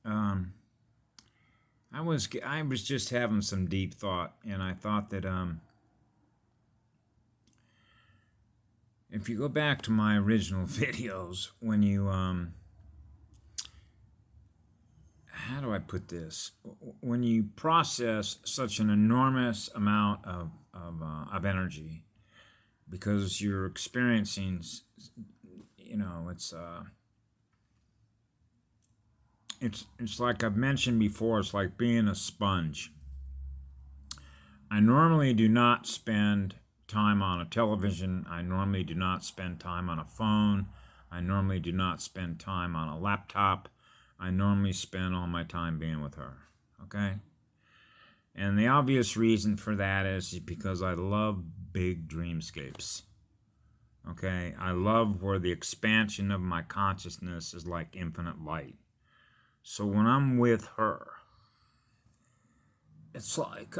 Um, I was just having some deep thought, and I thought that if you go back to my original videos, when you how do I put this? When you process such an enormous amount of energy, because you're experiencing, it's like I've mentioned before. It's like being a sponge. I normally do not spend time on a television. I normally do not spend time on a phone. I normally do not spend time on a laptop. I normally spend all my time being with her. Okay? And the obvious reason for that is because I love big dreamscapes. Okay? I love where the expansion of my consciousness is like infinite light. So when I'm with her, it's like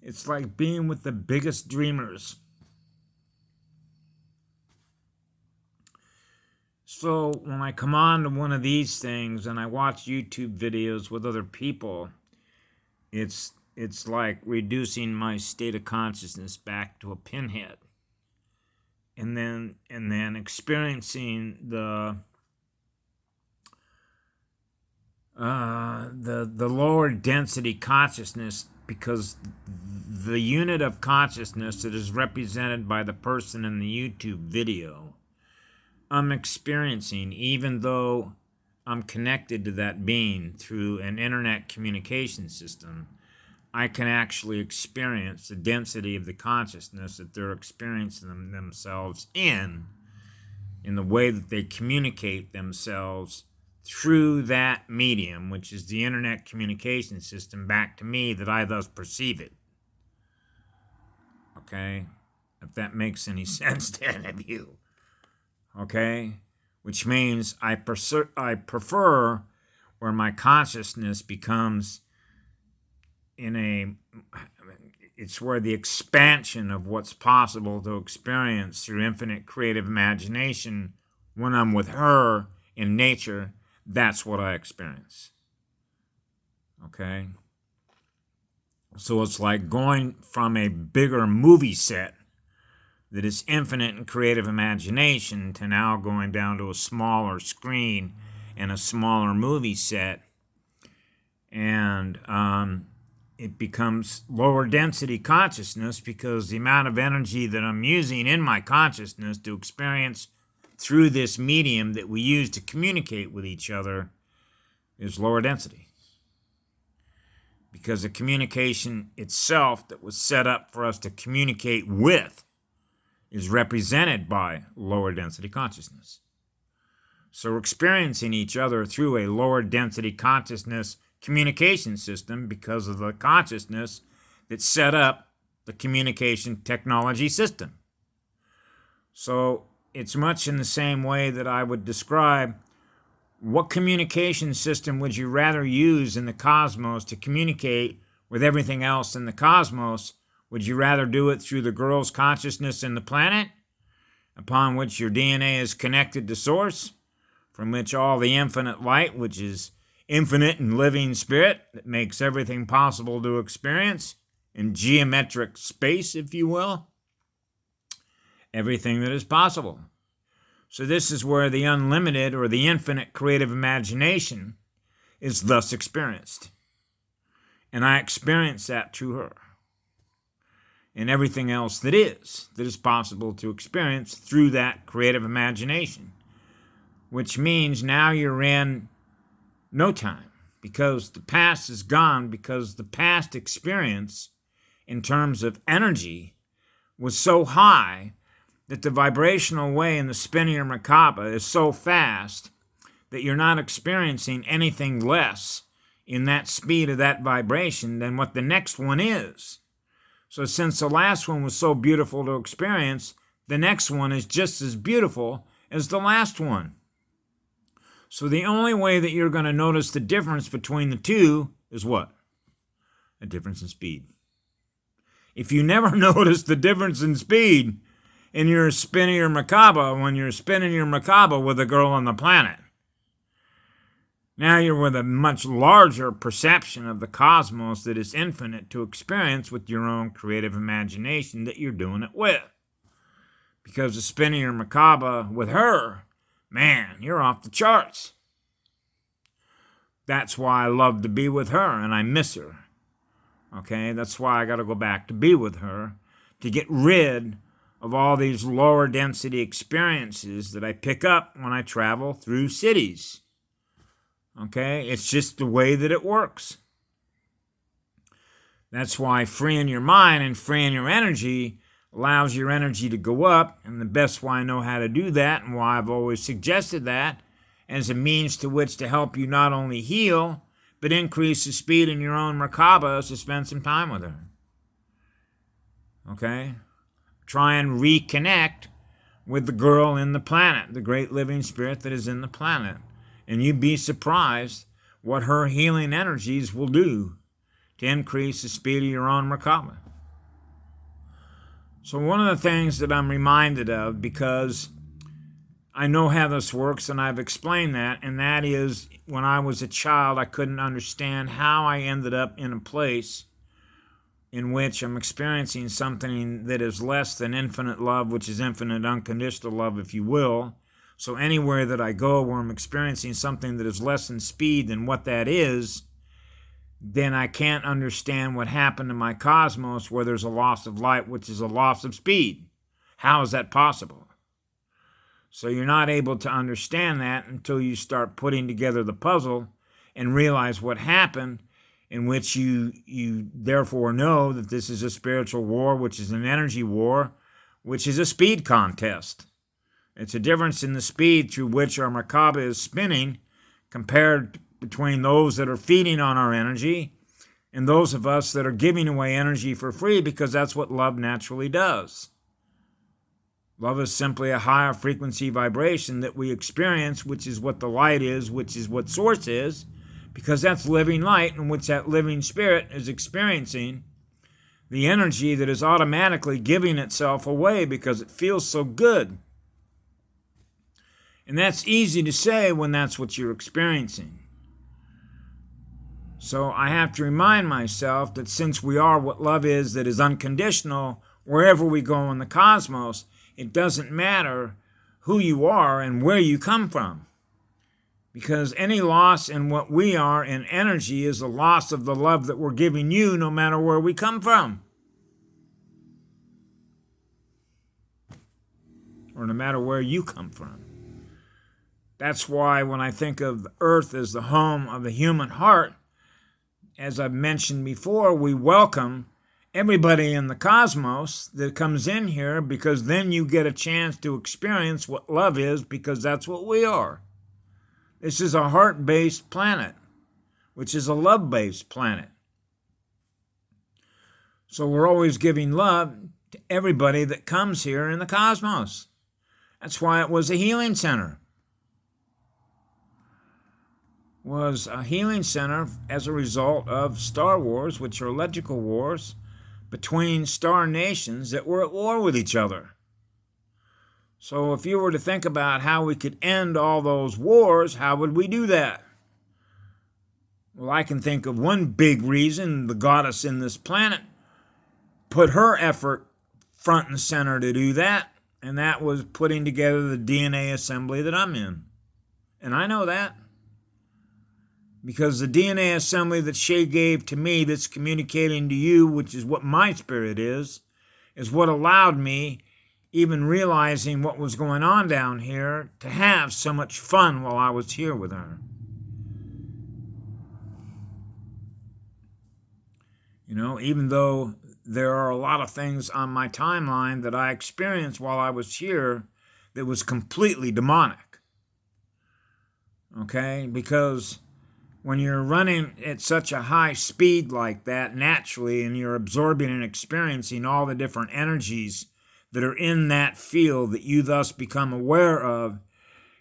it's like being with the biggest dreamers. So when I come on to one of these things and I watch YouTube videos with other people, it's like reducing my state of consciousness back to a pinhead. And then experiencing the lower density consciousness, because the unit of consciousness that is represented by the person in the YouTube video, I'm experiencing, even though I'm connected to that being through an internet communication system, I can actually experience the density of the consciousness that they're experiencing themselves in the way that they communicate themselves through that medium, which is the internet communication system, back to me, that I thus perceive it. Okay? If that makes any sense to any of you. Okay? Which means I prefer where my consciousness becomes it's where the expansion of what's possible to experience through infinite creative imagination when I'm with her in nature. That's what I experience. Okay? So it's like going from a bigger movie set that is infinite in creative imagination to now going down to a smaller screen and a smaller movie set. And it becomes lower density consciousness, because the amount of energy that I'm using in my consciousness to experience through this medium that we use to communicate with each other is lower density. Because the communication itself that was set up for us to communicate with is represented by lower density consciousness. So we're experiencing each other through a lower density consciousness communication system because of the consciousness that set up the communication technology system. So it's much in the same way that I would describe, what communication system would you rather use in the cosmos to communicate with everything else in the cosmos? Would you rather do it through the girl's consciousness in the planet, upon which your DNA is connected to source, from which all the infinite light, which is infinite and living spirit that makes everything possible to experience in geometric space, if you will, everything that is possible. So this is where the unlimited or the infinite creative imagination is thus experienced. And I experience that through her. And everything else that is possible to experience through that creative imagination. Which means now you're in no time, because the past is gone, because the past experience in terms of energy was so high that the vibrational way in the spin of your Merkaba is so fast that you're not experiencing anything less in that speed of that vibration than what the next one is. So since the last one was so beautiful to experience, the next one is just as beautiful as the last one. So the only way that you're going to notice the difference between the two is what? A difference in speed. If you never notice the difference in speed, And you're spinning your macabre when you're spinning your macabre with a girl on the planet. Now you're with a much larger perception of the cosmos that is infinite to experience with your own creative imagination that you're doing it with. Because of spinning your macabre with her, man, you're off the charts. That's why I love to be with her and I miss her. Okay, that's why I got to go back to be with her, to get rid of all these lower density experiences that I pick up when I travel through cities. Okay, it's just the way that it works. That's why freeing your mind and freeing your energy allows your energy to go up, and the best way I know how to do that, and why I've always suggested that, as a means to which to help you not only heal, but increase the speed in your own macabre, is to spend some time with her. Okay? Try and reconnect with the girl in the planet, the great living spirit that is in the planet. And you'd be surprised what her healing energies will do to increase the speed of your own macabre. So one of the things that I'm reminded of, because I know how this works and I've explained that, and that is when I was a child, I couldn't understand how I ended up in a place in which I'm experiencing something that is less than infinite love, which is infinite unconditional love, if you will. So anywhere that I go where I'm experiencing something that is less in speed than what that is, then I can't understand what happened to my cosmos where there's a loss of light, which is a loss of speed. How is that possible? So you're not able to understand that until you start putting together the puzzle and realize what happened, in which you therefore know that this is a spiritual war, which is an energy war, which is a speed contest. It's a difference in the speed through which our macabre is spinning compared between those that are feeding on our energy and those of us that are giving away energy for free, because that's what love naturally does. Love is simply a higher frequency vibration that we experience, which is what the light is, which is what source is, because that's living light in which that living spirit is experiencing the energy that is automatically giving itself away because it feels so good. And that's easy to say when that's what you're experiencing. So I have to remind myself that since we are what love is, that is unconditional, wherever we go in the cosmos, it doesn't matter who you are and where you come from. Because any loss in what we are in energy is a loss of the love that we're giving you, no matter where we come from. Or no matter where you come from. That's why when I think of the earth as the home of the human heart, as I've mentioned before, we welcome everybody in the cosmos that comes in here, because then you get a chance to experience what love is, because that's what we are. This is a heart-based planet, which is a love-based planet. So we're always giving love to everybody that comes here in the cosmos. That's why it was a healing center. Was a healing center as a result of Star Wars, which are electrical wars between star nations that were at war with each other. So if you were to think about how we could end all those wars, how would we do that? Well, I can think of one big reason the goddess in this planet put her effort front and center to do that, and that was putting together the DNA assembly that I'm in. And I know that. Because the DNA assembly that she gave to me, that's communicating to you, which is what my spirit is what allowed me, even realizing what was going on down here, to have so much fun while I was here with her. You know, even though there are a lot of things on my timeline that I experienced while I was here that was completely demonic. Okay? Because when you're running at such a high speed like that naturally, and you're absorbing and experiencing all the different energies that are in that field that you thus become aware of,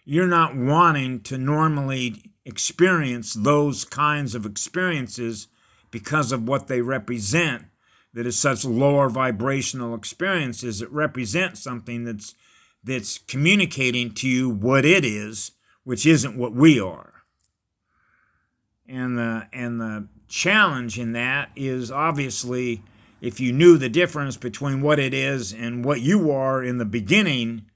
you're not wanting to normally experience those kinds of experiences because of what they represent, that is such lower vibrational experiences. It represents something that's communicating to you what it is, which isn't what we are. And the challenge in that is, obviously, if you knew the difference between what it is and what you are in the beginning,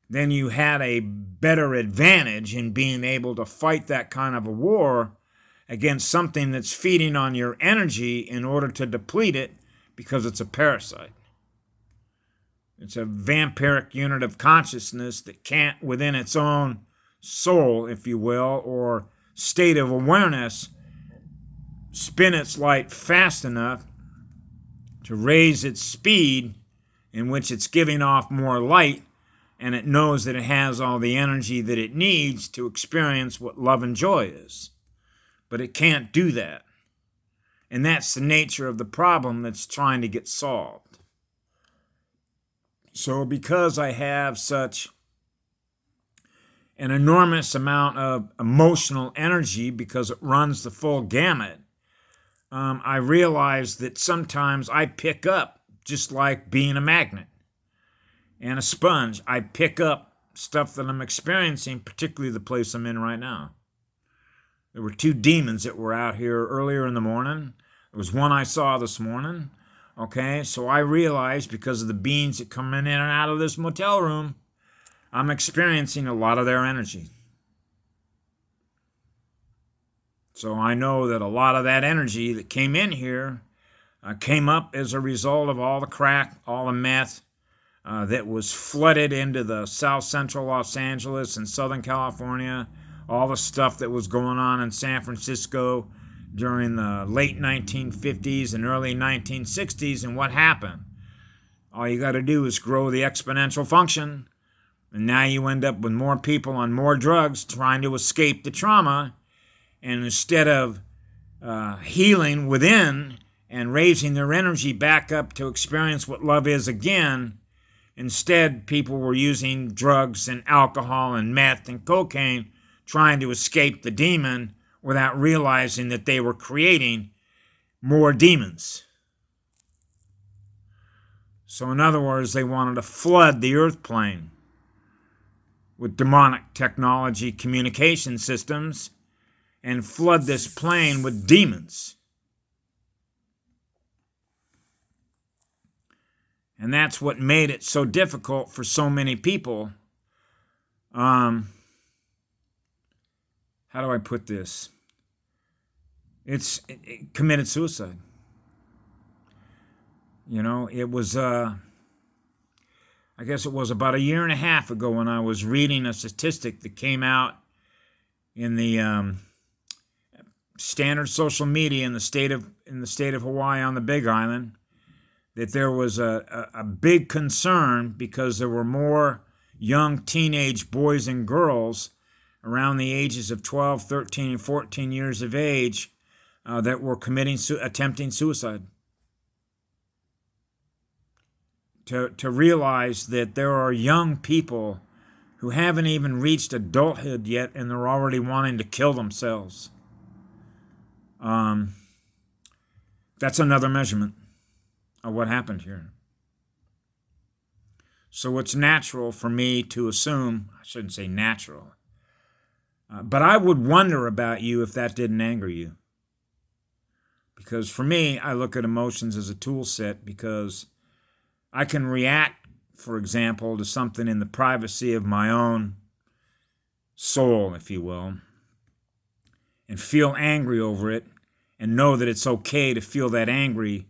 then you had a better advantage in being able to fight that kind of a war against something that's feeding on your energy in order to deplete it, because it's a parasite. It's a vampiric unit of consciousness that can't, within its own soul, if you will, or state of awareness, spin its light fast enough to raise its speed in which it's giving off more light, and it knows that it has all the energy that it needs to experience what love and joy is. But it can't do that. And that's the nature of the problem that's trying to get solved. So because I have such an enormous amount of emotional energy, because it runs the full gamut, I realize that sometimes I pick up, just like being a magnet and a sponge. I pick up stuff that I'm experiencing, particularly the place I'm in right now. There were 2 demons that were out here earlier in the morning. There was one I saw this morning. Okay, so I realized, because of the beings that come in and out of this motel room, I'm experiencing a lot of their energy. So I know that a lot of that energy that came in here came up as a result of all the crack, all the meth that was flooded into the South Central Los Angeles and Southern California, all the stuff that was going on in San Francisco during the late 1950s and early 1960s. And what happened? All you got to do is grow the exponential function, and now you end up with more people on more drugs trying to escape the trauma. And instead of healing within and raising their energy back up to experience what love is again, instead people were using drugs and alcohol and meth and cocaine, trying to escape the demon without realizing that they were creating more demons. So in other words, they wanted to flood the earth plane with demonic technology communication systems and flood this plane with demons. And that's what made it so difficult for so many people. How do I put this? It committed suicide. You know, it was, I guess it was about 1.5 years ago when I was reading a statistic that came out in the standard social media in the state of Hawaii on the Big Island, that there was a big concern because there were more young teenage boys and girls around the ages of 12, 13, and 14 years of age that were attempting suicide. To realize that there are young people who haven't even reached adulthood yet, and they're already wanting to kill themselves. That's another measurement of what happened here. So it's natural for me to assume, I shouldn't say natural, but I would wonder about you if that didn't anger you. Because for me, I look at emotions as a tool set, because I can react, for example, to something in the privacy of my own soul, if you will, and feel angry over it and know that it's okay to feel that angry.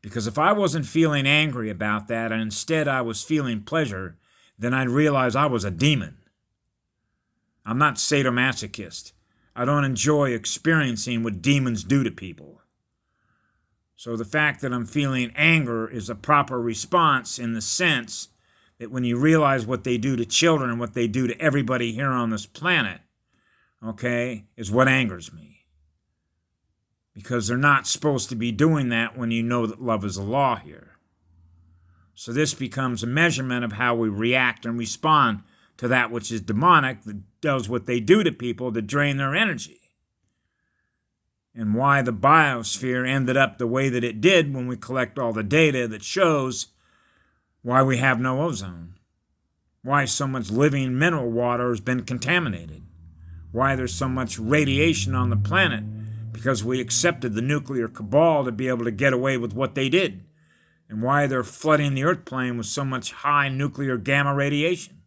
Because if I wasn't feeling angry about that and instead I was feeling pleasure, then I'd realize I was a demon. I'm not sadomasochist. I don't enjoy experiencing what demons do to people. So the fact that I'm feeling anger is a proper response, in the sense that when you realize what they do to children and what they do to everybody here on this planet, okay, is what angers me. Because they're not supposed to be doing that when you know that love is a law here. So this becomes a measurement of how we react and respond to that which is demonic, that does what they do to people to drain their energy. and why the biosphere ended up the way that it did when we collect all the data that shows why we have no ozone, why so much living mineral water has been contaminated, why there's so much radiation on the planet, because we accepted the nuclear cabal to be able to get away with what they did, and why they're flooding the earth plane with so much high nuclear gamma radiation,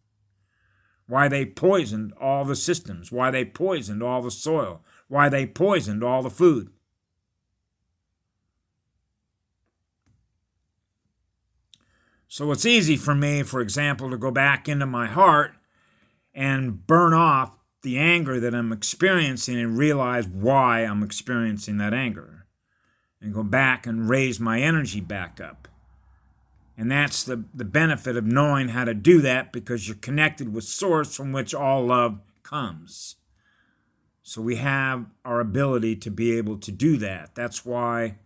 why they poisoned all the systems, why they poisoned all the soil, why they poisoned all the food. So it's easy for me, for example, to go back into my heart and burn off the anger that I'm experiencing and realize why I'm experiencing that anger, and go back and raise my energy back up. And that's the benefit of knowing how to do that, because you're connected with Source, from which all love comes. So we have our ability to be able to do that. That's why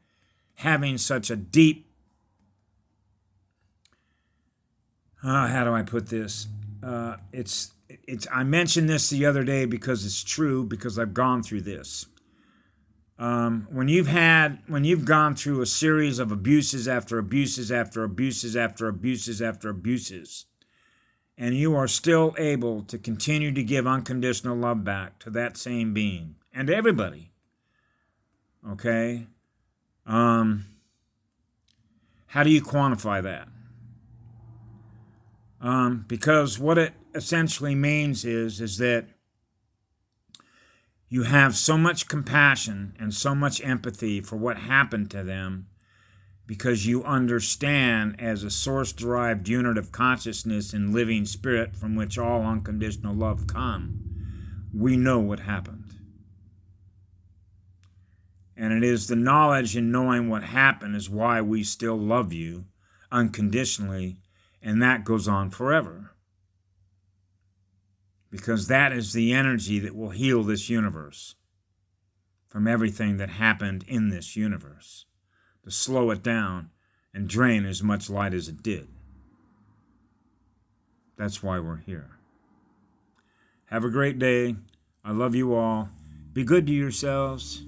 having such a deep, how do I put this? I mentioned this the other day because it's true, because I've gone through this. When you've gone through a series of abuses after abuses after abuses after abuses after abuses, and you are still able to continue to give unconditional love back to that same being and to everybody, okay? How do you quantify that? Because what it essentially means is that you have so much compassion and so much empathy for what happened to them, because you understand, as a source-derived unit of consciousness and living spirit from which all unconditional love come, we know what happened. And it is the knowledge and knowing what happened is why we still love you unconditionally, and that goes on forever. Because that is the energy that will heal this universe from everything that happened in this universe, to slow it down and drain as much light as it did. That's why we're here. Have a great day. I love you all. Be good to yourselves.